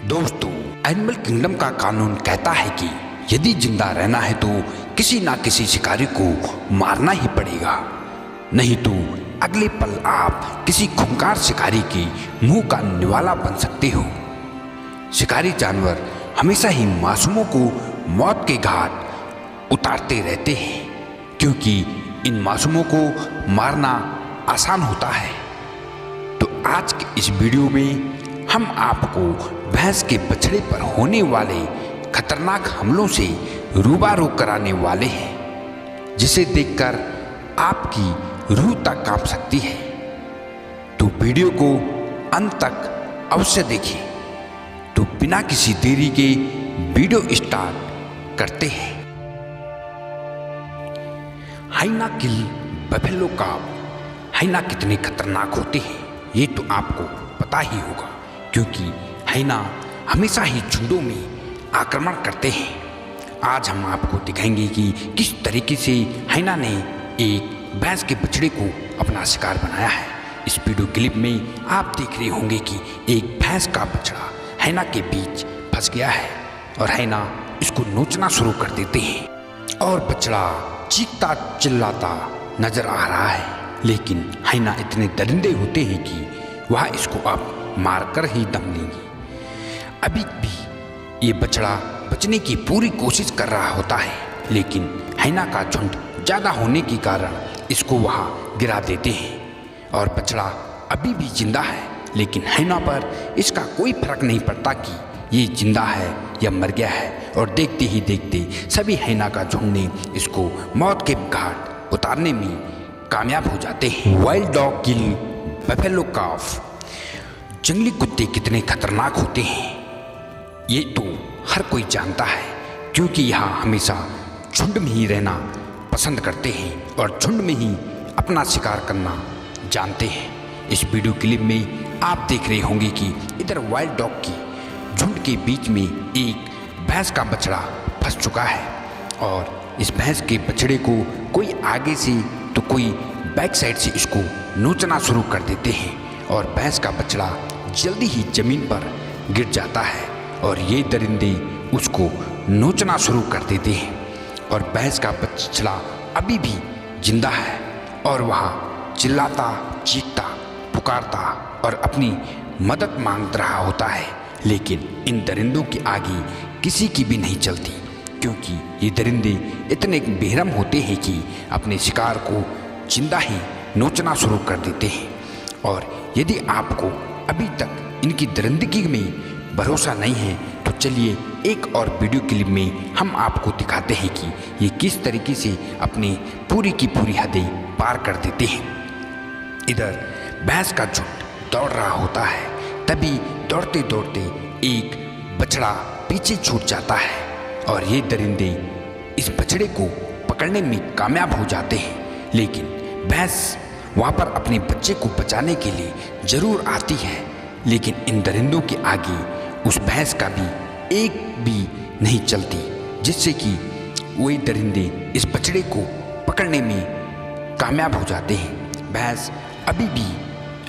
दोस्तों, animal kingdom का कानून कहता है कि यदि जिंदा रहना है तो किसी ना किसी शिकारी को मारना ही पड़ेगा, नहीं तो अगले पल आप किसी खूंखार शिकारी के मुंह का निवाला बन सकते हो। शिकारी जानवर हमेशा ही मासूमों को मौत के घाट उतारते रहते हैं, क्योंकि इन मासूमों को मारना आसान होता है। तो आज के इस वीडियो में हम आपको भैंस के बछड़े पर होने वाले खतरनाक हमलों से रूबरू कराने वाले हैं, जिसे देखकर आपकी रूह तक कांप सकती है। तो वीडियो को अंत तक अवश्य देखें। तो बिना किसी देरी के वीडियो स्टार्ट करते हैं। हाइना किल बफेलो काव। हाइना कितने खतरनाक होते हैं ये तो आपको पता ही होगा, क्योंकि हाइना हमेशा ही झुंडों में आक्रमण करते हैं। आज हम आपको दिखाएंगे कि किस तरीके से हाइना ने एक भैंस के बछड़े को अपना शिकार बनाया है। इस वीडियो क्लिप में आप देख रहे होंगे कि एक भैंस का बछड़ा हाइना के बीच फंस गया है और हाइना इसको नोचना शुरू कर देते हैं और बछड़ा चीखता चिल्लाता नजर आ रहा है। लेकिन हाइना इतने दरिंदे होते हैं कि वह इसको अब मारकर ही दम लेंगी। अभी भी ये बछड़ा बचने की पूरी कोशिश कर रहा होता है, लेकिन हाइना का झुंड ज़्यादा होने के कारण इसको वहाँ गिरा देते हैं और बछड़ा अभी भी जिंदा है। लेकिन हाइना पर इसका कोई फर्क नहीं पड़ता कि ये जिंदा है या मर गया है, और देखते ही देखते सभी हाइना का झुंड ने इसको मौत के घाट उतारने में कामयाब हो जाते हैं। वाइल्ड डॉग किल बफेलो काफ। जंगली कुत्ते कितने खतरनाक होते हैं ये तो हर कोई जानता है, क्योंकि यहाँ हमेशा झुंड में ही रहना पसंद करते हैं और झुंड में ही अपना शिकार करना जानते हैं। इस वीडियो क्लिप में आप देख रहे होंगे कि इधर वाइल्ड डॉग की झुंड के बीच में एक भैंस का बछड़ा फंस चुका है और इस भैंस के बछड़े को कोई आगे से तो कोई बैक साइड से इसको नोचना शुरू कर देते हैं और भैंस का बछड़ा जल्दी ही जमीन पर गिर जाता है और ये दरिंदे उसको नोचना शुरू कर देते हैं और भैंस का बछड़ा अभी भी जिंदा है और वह चिल्लाता चीखता पुकारता और अपनी मदद मांग रहा होता है। लेकिन इन दरिंदों की आगे किसी की भी नहीं चलती, क्योंकि ये दरिंदे इतने बेरहम होते हैं कि अपने शिकार को जिंदा ही नोचना शुरू कर देते हैं। और यदि आपको अभी तक इनकी दरिंदगी में भरोसा नहीं है तो चलिए एक और वीडियो क्लिप में हम आपको दिखाते हैं कि ये किस तरीके से अपनी पूरी की पूरी हदें पार कर देते हैं। इधर भैंस का झुंड दौड़ रहा होता है, तभी दौड़ते दौड़ते एक बछड़ा पीछे छूट जाता है और ये दरिंदे इस बछड़े को पकड़ने में कामयाब हो जाते हैं। लेकिन भैंस वहाँ पर अपने बच्चे को बचाने के लिए जरूर आती है, लेकिन इन दरिंदों के आगे उस भैंस का भी एक भी नहीं चलती, जिससे कि वही दरिंदे इस बछड़े को पकड़ने में कामयाब हो जाते हैं। भैंस अभी भी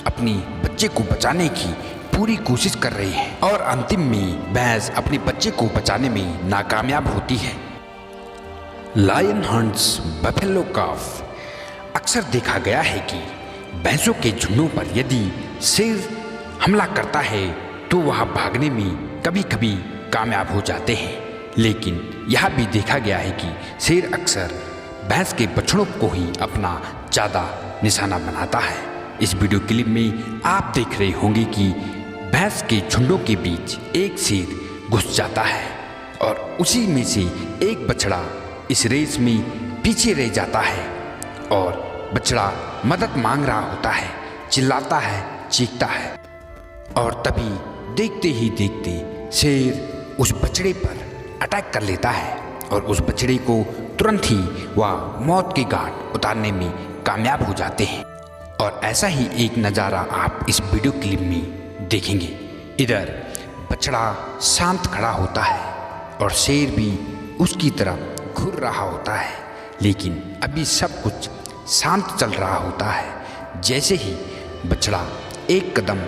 अपनी बच्चे को बचाने की पूरी कोशिश कर रही है और अंतिम में भैंस अपने बच्चे को बचाने में नाकामयाब होती है। लायन हंट्स बफेलो काफ। अक्सर देखा गया है कि भैंसों के झुंडों पर यदि शेर हमला करता है तो वह भागने में कभी कभी कामयाब हो जाते हैं, लेकिन यह भी देखा गया है कि शेर अक्सर भैंस के बछड़ों को ही अपना ज़्यादा निशाना बनाता है। इस वीडियो क्लिप में आप देख रहे होंगे कि भैंस के झुंडों के बीच एक शेर घुस जाता है और उसी में से एक बछड़ा इस रेस में पीछे रह जाता है और बछड़ा मदद मांग रहा होता है, चिल्लाता है, चीखता है और तभी देखते ही देखते शेर उस बछड़े पर अटैक कर लेता है और उस बछड़े को तुरंत ही वह मौत के घाट उतारने में कामयाब हो जाते हैं। और ऐसा ही एक नज़ारा आप इस वीडियो क्लिप में देखेंगे। इधर बछड़ा शांत खड़ा होता है और शेर भी उसकी तरफ घूर रहा होता है, लेकिन अभी सब कुछ शांत चल रहा होता है। जैसे ही बछड़ा एक कदम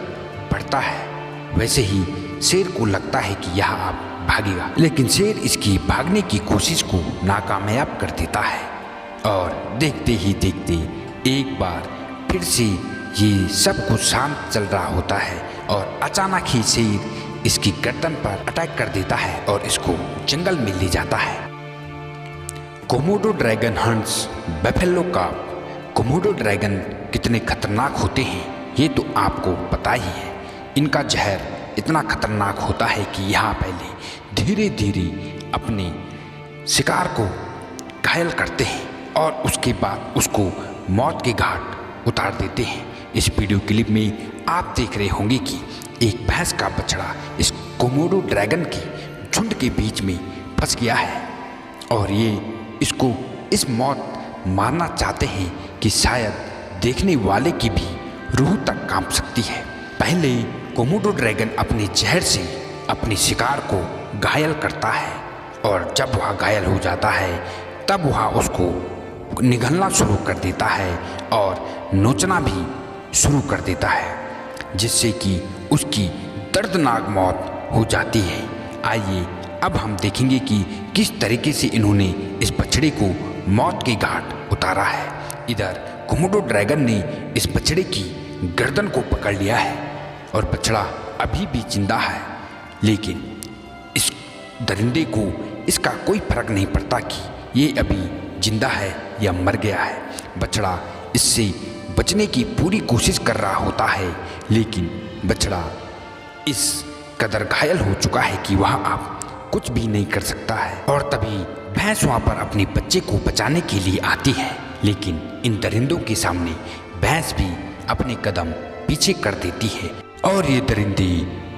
बढ़ता है वैसे ही शेर को लगता है कि यह अब भागेगा, लेकिन शेर इसकी भागने की कोशिश को नाकामयाब कर देता है। और देखते ही देखते एक बार फिर से ये सब कुछ शांत चल रहा होता है और अचानक ही शेर इसकी गर्दन पर अटैक कर देता है और इसको जंगल में ले जाता है। कोमोडो ड्रैगन हंट्स बफेलो काब। कोमोडो ड्रैगन कितने खतरनाक होते हैं ये तो आपको पता ही है। इनका जहर इतना खतरनाक होता है कि यह पहले धीरे धीरे अपने शिकार को घायल करते हैं और उसके बाद उसको मौत के घाट उतार देते हैं। इस वीडियो क्लिप में आप देख रहे होंगे कि एक भैंस का बछड़ा इस कोमोडो ड्रैगन के झुंड के बीच में फंस गया है और ये इसको इस मौत मारना चाहते हैं कि शायद देखने वाले की भी रूह तक कांप सकती है। पहले कोमोडो ड्रैगन अपने जहर से अपने शिकार को घायल करता है और जब वह घायल हो जाता है तब वह उसको निगलना शुरू कर देता है और नोचना भी शुरू कर देता है, जिससे कि उसकी दर्दनाक मौत हो जाती है। आइए अब हम देखेंगे कि किस तरीके से इन्होंने इस बछड़े को मौत के घाट उतारा है। इधर कोमोडो ड्रैगन ने इस बछड़े की गर्दन को पकड़ लिया है और बछड़ा अभी भी जिंदा है, लेकिन इस दरिंदे को इसका कोई फर्क नहीं पड़ता कि ये अभी जिंदा है या मर गया है। बछड़ा इससे बचने की पूरी कोशिश कर रहा होता है, लेकिन बछड़ा इस कदर घायल हो चुका है कि वह अब कुछ भी नहीं कर सकता है। और तभी भैंस वहाँ पर अपने बच्चे को बचाने के लिए आती है, लेकिन इन दरिंदों के सामने भैंस भी अपने कदम पीछे कर देती है और ये दरिंदे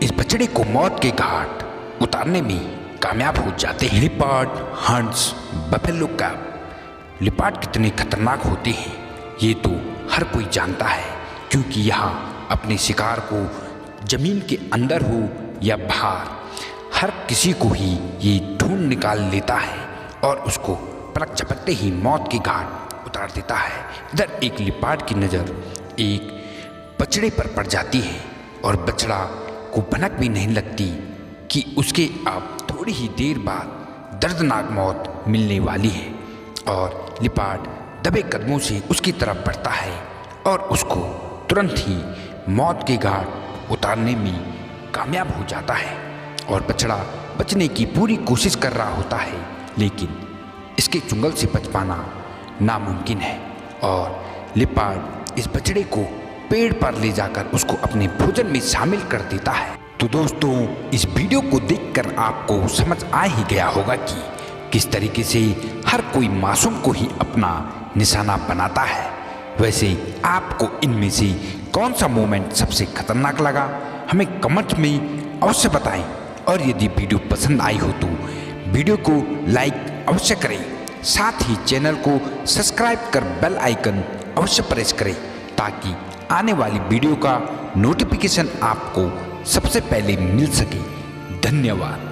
इस बछड़े को मौत के घाट उतारने में कामयाब हो जाते हैं। लिपार्ड हंट्स बफेलो कैब। लिपार्ड कितने खतरनाक होते हैं ये तो हर कोई जानता है, क्योंकि यहाँ अपने शिकार को जमीन के अंदर हो या बाहर हर किसी को ही ये ढूंढ निकाल लेता है और उसको पलक झपकते ही मौत के घाट उतार देता है। इधर एक लिपार्ड की नज़र एक बछड़े पर पड़ जाती है और बछड़ा को भनक भी नहीं लगती कि उसके अब थोड़ी ही देर बाद दर्दनाक मौत मिलने वाली है। और लिपार्ड दबे कदमों से उसकी तरफ बढ़ता है और उसको तुरंत ही मौत के घाट उतारने में कामयाब हो जाता है। और बछड़ा बचने की पूरी कोशिश कर रहा होता है, लेकिन इसके चुंगल से बच पाना नामुमकिन है और लिपार्ड इस बछड़े को पेड़ पर ले जाकर उसको अपने भोजन में शामिल कर देता है। तो दोस्तों, इस वीडियो को देखकर आपको समझ आ ही गया होगा कि किस तरीके से हर कोई मासूम को ही अपना निशाना बनाता है। वैसे आपको इनमें से कौन सा मोमेंट सबसे खतरनाक लगा, हमें कमेंट में अवश्य बताएं। और यदि वीडियो पसंद आई हो तो वीडियो को लाइक अवश्य करें, साथ ही चैनल को सब्सक्राइब कर बेल आइकन अवश्य प्रेस करें ताकि आने वाली वीडियो का नोटिफिकेशन आपको सबसे पहले मिल सके। धन्यवाद।